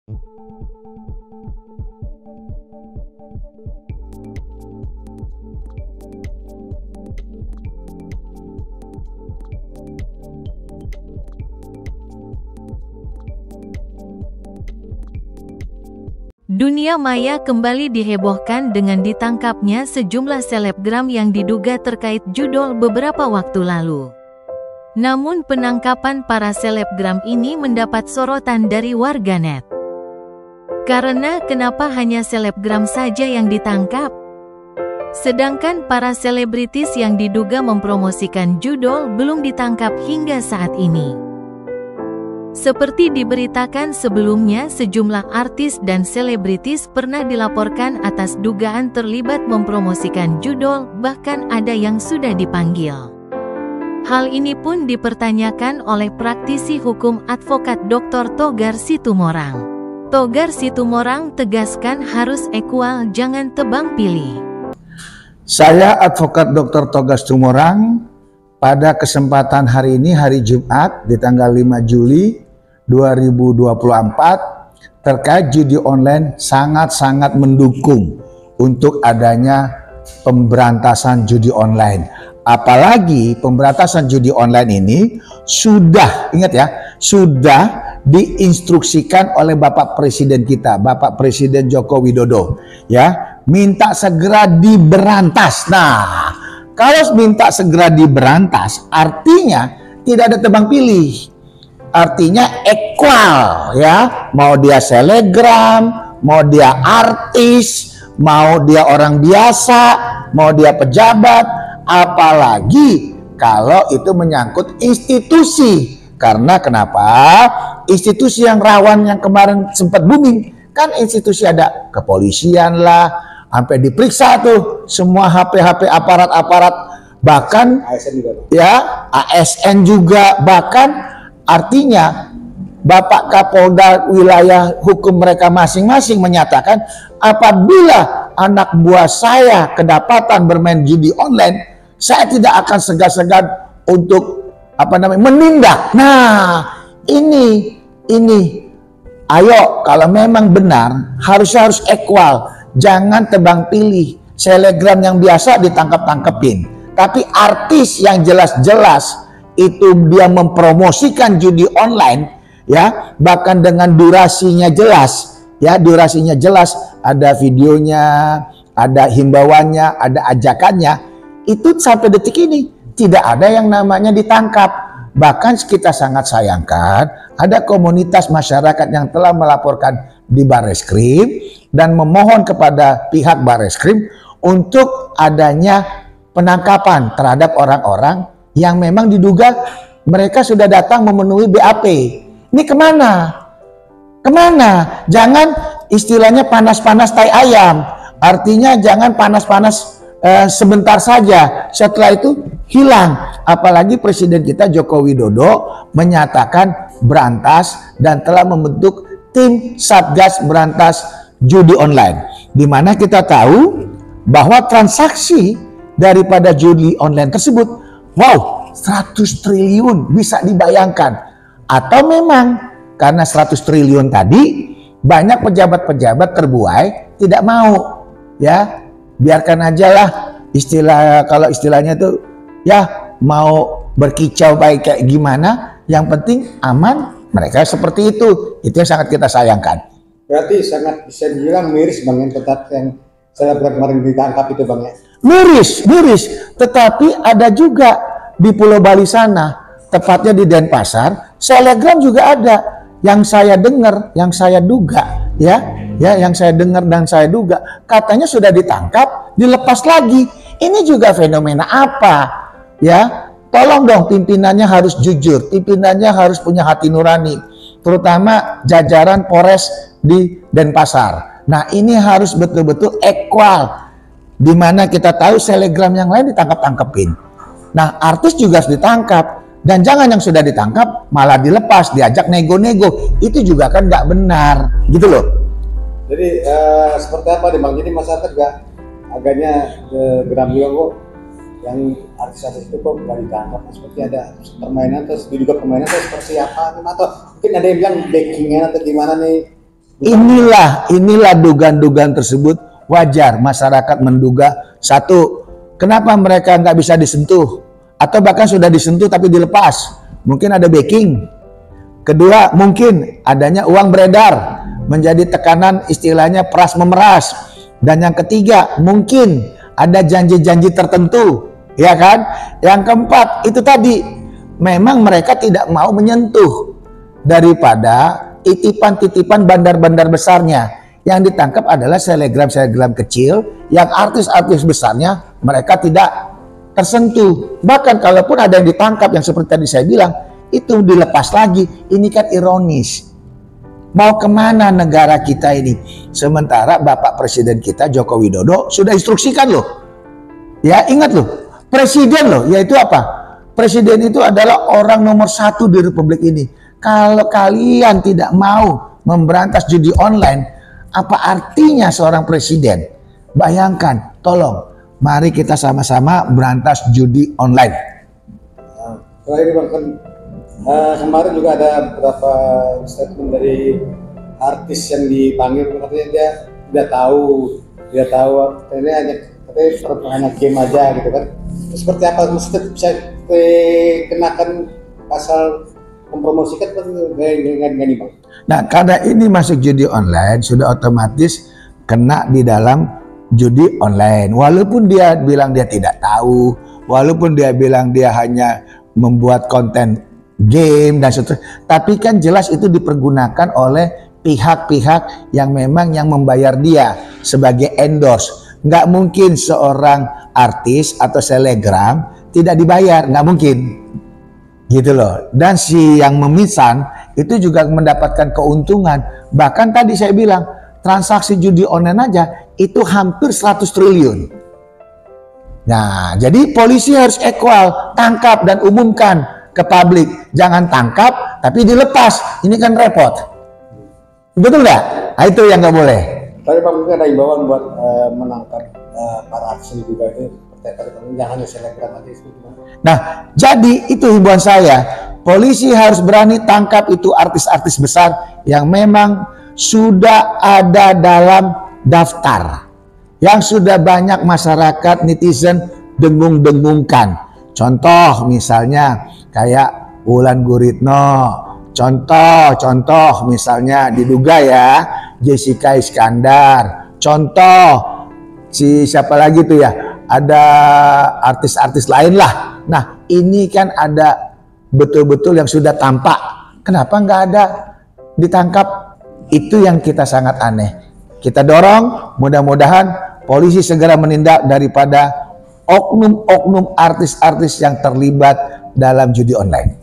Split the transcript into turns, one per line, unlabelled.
Dunia maya kembali dihebohkan dengan ditangkapnya sejumlah selebgram yang diduga terkait judul beberapa waktu lalu. Namun penangkapan para selebgram ini mendapat sorotan dari warganet. Karena kenapa hanya selebgram saja yang ditangkap? Sedangkan para selebritis yang diduga mempromosikan judul belum ditangkap hingga saat ini. Seperti diberitakan sebelumnya, sejumlah artis dan selebritis pernah dilaporkan atas dugaan terlibat mempromosikan judul, bahkan ada yang sudah dipanggil. Hal ini pun dipertanyakan oleh praktisi hukum advokat Dr. Togar Situmorang. Togar Situmorang tegaskan harus equal, jangan tebang pilih.
Saya advokat Dr. Togar Situmorang. Pada kesempatan hari ini, hari Jumat di tanggal 5 Juli 2024, terkait judi online sangat-sangat mendukung untuk adanya pemberantasan judi online. Apalagi pemberantasan judi online ini sudah, ingat ya, sudah diinstruksikan oleh Bapak Presiden kita, Bapak Presiden Joko Widodo, ya, minta segera diberantas. Nah, kalau minta segera diberantas, artinya tidak ada tebang pilih. Artinya equal, ya. Mau dia selebgram, mau dia artis, mau dia orang biasa, mau dia pejabat. Apalagi kalau itu menyangkut institusi. Karena kenapa? Institusi yang rawan yang kemarin sempat booming, kan institusi ada kepolisian lah, sampai diperiksa tuh semua HP-HP aparat-aparat, bahkan ASN juga, ya, ASN juga, bahkan artinya Bapak Kapolda wilayah hukum mereka masing-masing menyatakan apabila anak buah saya kedapatan bermain judi online, saya tidak akan segan-segan untuk menindak. Nah, ini ayo kalau memang benar harus equal. Jangan tebang pilih. Selebgram yang biasa ditangkap-tangkepin. Tapi artis yang jelas-jelas itu dia mempromosikan judi online, ya, bahkan dengan durasinya jelas, ya, durasinya jelas, ada videonya, ada himbauannya, ada ajakannya. Itu sampai detik ini tidak ada yang namanya ditangkap. Bahkan kita sangat sayangkan ada komunitas masyarakat yang telah melaporkan di Barreskrim dan memohon kepada pihak Barreskrim untuk adanya penangkapan terhadap orang-orang yang memang diduga mereka sudah datang memenuhi BAP. Ini kemana? Kemana? Jangan istilahnya panas-panas tai ayam. Artinya jangan panas-panas sebentar saja, setelah itu hilang. Apalagi Presiden kita Joko Widodo menyatakan berantas dan telah membentuk tim Satgas Berantas Judi Online, di mana kita tahu bahwa transaksi daripada judi online tersebut, wow, 100 triliun, bisa dibayangkan. Atau memang karena 100 triliun tadi banyak pejabat-pejabat terbuai tidak mau, ya, biarkan aja lah, kalau istilahnya tuh, ya, mau berkicau baik kayak gimana, yang penting aman. Mereka seperti itu yang sangat kita sayangkan.
Berarti sangat bisa dibilang miris Bang, yang tetap yang selebgram kemarin ditangkap itu Bang, ya?
Miris. Tetapi ada juga di Pulau Bali sana, tepatnya di Denpasar, selebgram juga ada. Yang saya dengar, yang saya duga, yang saya dengar dan saya duga, katanya sudah ditangkap, dilepas lagi. Ini juga fenomena apa? Ya, tolong dong pimpinannya harus jujur, pimpinannya harus punya hati nurani, terutama jajaran Polres di Denpasar. Nah, ini harus betul-betul equal, di mana kita tahu selebgram yang lain ditangkap-tangkepin. Nah, artis juga harus ditangkap. Dan jangan yang sudah ditangkap malah dilepas, diajak nego-nego. Itu juga kan nggak benar, gitu loh.
Jadi seperti apa nih Bang? Jadi masyarakat juga agaknya geram juga kok, yang artis-artis itu kok nggak ditangkap. Seperti ada permainan, terus diduga permainan, terus seperti apa? Atau mungkin ada yang bilang backingnya atau gimana nih?
Inilah dugaan-dugaan tersebut wajar masyarakat menduga. Satu, kenapa mereka nggak bisa disentuh atau bahkan sudah disentuh tapi dilepas? Mungkin ada backing. Kedua, mungkin adanya uang beredar menjadi tekanan, istilahnya peras memeras. Dan yang ketiga, mungkin ada janji-janji tertentu, ya kan? Yang keempat, itu tadi memang mereka tidak mau menyentuh daripada titipan-titipan bandar-bandar besarnya. Yang ditangkap adalah selegram-selegram kecil yang artis-artis besarnya mereka tidak tersentuh. Bahkan kalaupun ada yang ditangkap yang seperti tadi saya bilang, itu dilepas lagi. Ini kan ironis. Mau kemana negara kita ini? Sementara Bapak Presiden kita Joko Widodo sudah instruksikan loh. Ya ingat loh, Presiden loh, yaitu apa? Presiden itu adalah orang nomor 1 di Republik ini. Kalau kalian tidak mau memberantas judi online, apa artinya seorang presiden? Bayangkan, tolong, mari kita sama-sama berantas judi online.
Terakhir Bang, kan kemarin juga ada beberapa statement dari artis yang dipanggil, katanya dia tahu katanya hanya game aja gitu kan. Seperti apa mesti bisa kenakan pasal mempromosikan dengan nih Bang?
Nah, karena ini masuk judi online, sudah otomatis kena di dalam judi online. Walaupun dia bilang dia tidak tahu, walaupun dia bilang dia hanya membuat konten game dan seterusnya, tapi kan jelas itu dipergunakan oleh pihak-pihak yang memang yang membayar dia sebagai endorse. Nggak mungkin seorang artis atau selegram tidak dibayar, nggak mungkin. Gitu loh. Dan si yang memesan itu juga mendapatkan keuntungan. Bahkan tadi saya bilang transaksi judi online aja itu hampir 100 triliun. Nah, jadi polisi harus equal, tangkap dan umumkan ke publik. Jangan tangkap tapi dilepas. Ini kan repot. Betul nggak? Nah, itu yang nggak boleh.
Tapi Bang, mungkin ada imbauan buat menangkap para artis juga itu. Jangan hanya selebgram aja itu gimana?
Nah, jadi itu himbauan saya. Polisi harus berani tangkap itu artis-artis besar yang memang sudah ada dalam daftar, yang sudah banyak masyarakat netizen dengung-dengungkan. Contoh misalnya kayak Wulan Guritno. Contoh misalnya diduga ya Jessica Iskandar. Contoh si siapa lagi tuh ya? Ada artis-artis lain lah. Nah, ini kan ada betul-betul yang sudah tampak. Kenapa nggak ada ditangkap? Itu yang kita sangat aneh. Kita dorong, mudah-mudahan polisi segera menindak daripada oknum-oknum artis-artis yang terlibat dalam judi online.